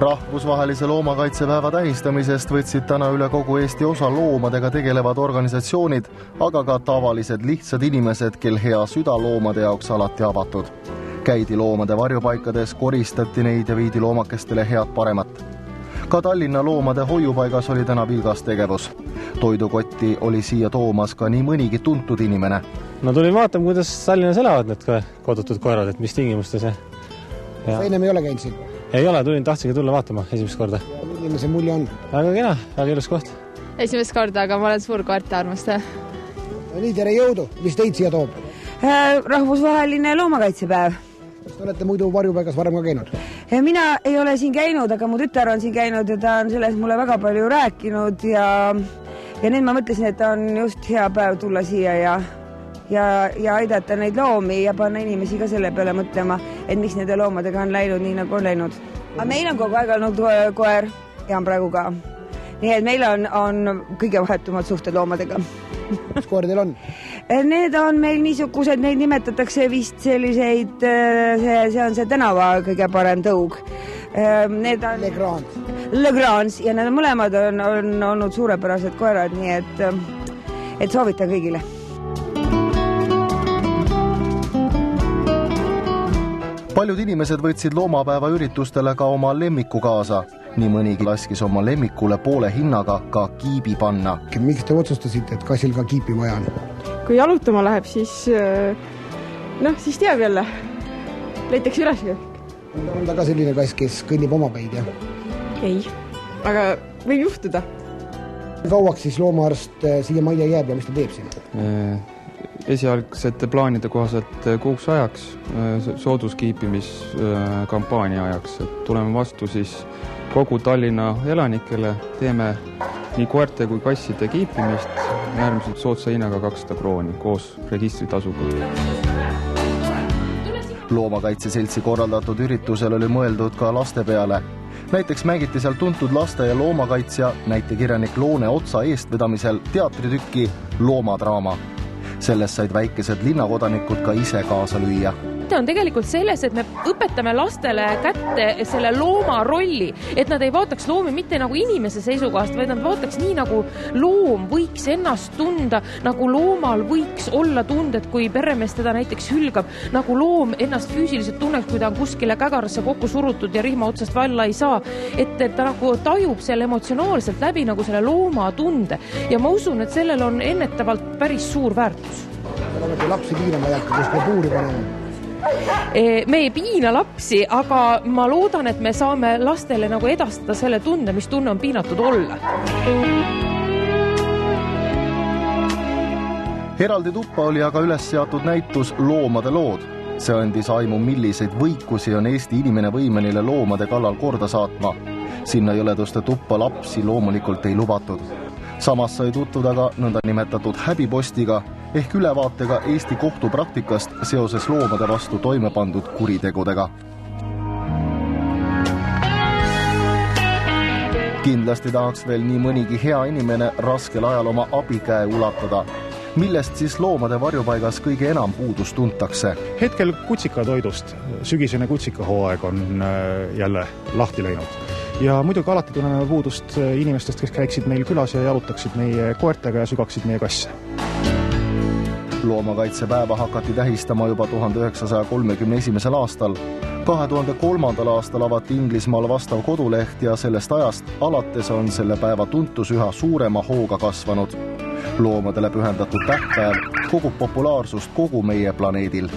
Rahvusvahelise loomakaitsepäeva tähistamisest võtsid täna üle kogu Eesti osa loomadega tegelevad organisatsioonid, aga ka tavalised lihtsad inimesed, kel hea süda loomade jaoks alati avatud. Käidi loomade varjupaikades, koristati neid ja viidi loomakestele head paremat. Ka Tallinna loomade hoiupaigas oli täna vilgas tegevus. Toidukotti oli siia toomas ka nii mõnigi tuntud inimene. No tulin vaatama, kuidas Tallinnas elavad need kodutud koerad, et mis tingimustes. Ennem ei ole käinud siin? Ei ole, tulin tahtsigi tulla vaatama esimest korda. Milline see mulje on? Väga kena, väga ilus koht. Esimest korda, aga ma olen suur koerte armastaja. Nii, tere jõudu. Mis teid siia toob? Rahvusvaheline loomakaitsepäev. Kas te olete muidu varjupaigas varem ka käinud? Mina ei ole siin käinud, aga mu tütar on siin käinud ja ta on sellest mulle väga palju rääkinud ja nüüd ma mõtlesin, et on just hea päev tulla siia ja aidata neid loomi ja panna inimesi ka selle peale mõtlema, et miks nende loomadega on läinud nii, nagu on läinud. Aga meil on kogu aeg olnud koer ja on praegu ka. Nii et meil on kõige vahetumad suhted loomadega. Mis koer teil on? Need on meil niisugused, neid nimetatakse vist selliseid, see on see tänava kõige parem tõug. Need on Legrand ja need mõlemad on olnud suurepärased koerad, nii et soovitan kõigile. Paljud inimesed võtsid loomapäeva üritustele ka oma lemmiku kaasa. Nii mõnigi laskis oma lemmikule poole hinnaga ka kiibi panna. Miks te otsustasite, et kassil ka kiipi vaja on? Kui jalutama läheb, siis teab jälle. Leitakse üles. On ta ka selline kass, kes kõnnib oma päid, jah? Ei, aga võib juhtuda. Kauaks siis loomaarst siia majja jääb ja mis ta teeb siin? Esialgsete plaanide kohaselt kuuks ajaks, sooduskiipimiskampaania ajaks. Tuleme vastu siis kogu Tallinna elanikele, teeme nii koerte kui kasside kiipimist äärmiselt soodsa hinnaga 200 krooni koos registritasuga. Loomakaitseseltsi korraldatud üritusel oli mõeldud ka laste peale. Näiteks mängiti seal tuntud laste- ja loomakaitsja, näitekirjanik Loone Otsa eestvedamisel teatritükki Loomadraama. Sellest said väikesed linnakodanikud ka ise kaasa lüüa. On tegelikult selles, et me õpetame lastele kätte selle looma rolli, et nad ei vaataks loomi mitte nagu inimese seisukohast, vaid nad vaataks nii, nagu loom võiks ennast tunda, nagu loomal võiks olla tunded, kui peremees teda näiteks hülgab, nagu loom ennast füüsiliselt tunneks, kui ta on kuskile kägarasse kokku surutud ja rihma otsast valla ei saa, et ta nagu tajub selle emotsionaalselt läbi nagu selle looma tunde ja ma usun, et sellel on ennetavalt päris suur väärtus. Olete lapsi piinama jääka, kuskile puuri panema? Me ei piina lapsi, aga ma loodan, et me saame lastele nagu edastada selle tunde, mis tunne on piinatud olla. Eraldi tuppa oli aga üles seatud näitus Loomade lood. See andis aimu, milliseid võikusi on Eesti inimene võimenile loomade kallal korda saatma. Sinna jõleduste tuppa lapsi loomulikult ei lubatud. Samas sai tutvuda ka nõnda nimetatud häbipostiga ehk ülevaatega Eesti kohtupraktikast seoses loomade vastu toime pandud kuritegudega. Kindlasti tahaks veel nii mõnigi hea inimene raskel ajal oma abikäe ulatada. Millest siis loomade varjupaigas kõige enam puudust tuntakse? Hetkel kutsikatoidust. Sügisene kutsikahooaeg on jälle lahti läinud. Ja muidugi alati tunneme puudust inimestest, kes käiksid meil külas ja jalutaksid meie koertega ja sügaksid meie kasse. Loomakaitsepäeva hakati tähistama juba 1931. aastal. 2003. aastal avati Inglismaal vastav koduleht ja sellest ajast alates on selle päeva tuntus üha suurema hooga kasvanud. Loomadele pühendatud tähtpäev kogub populaarsust kogu meie planeedil.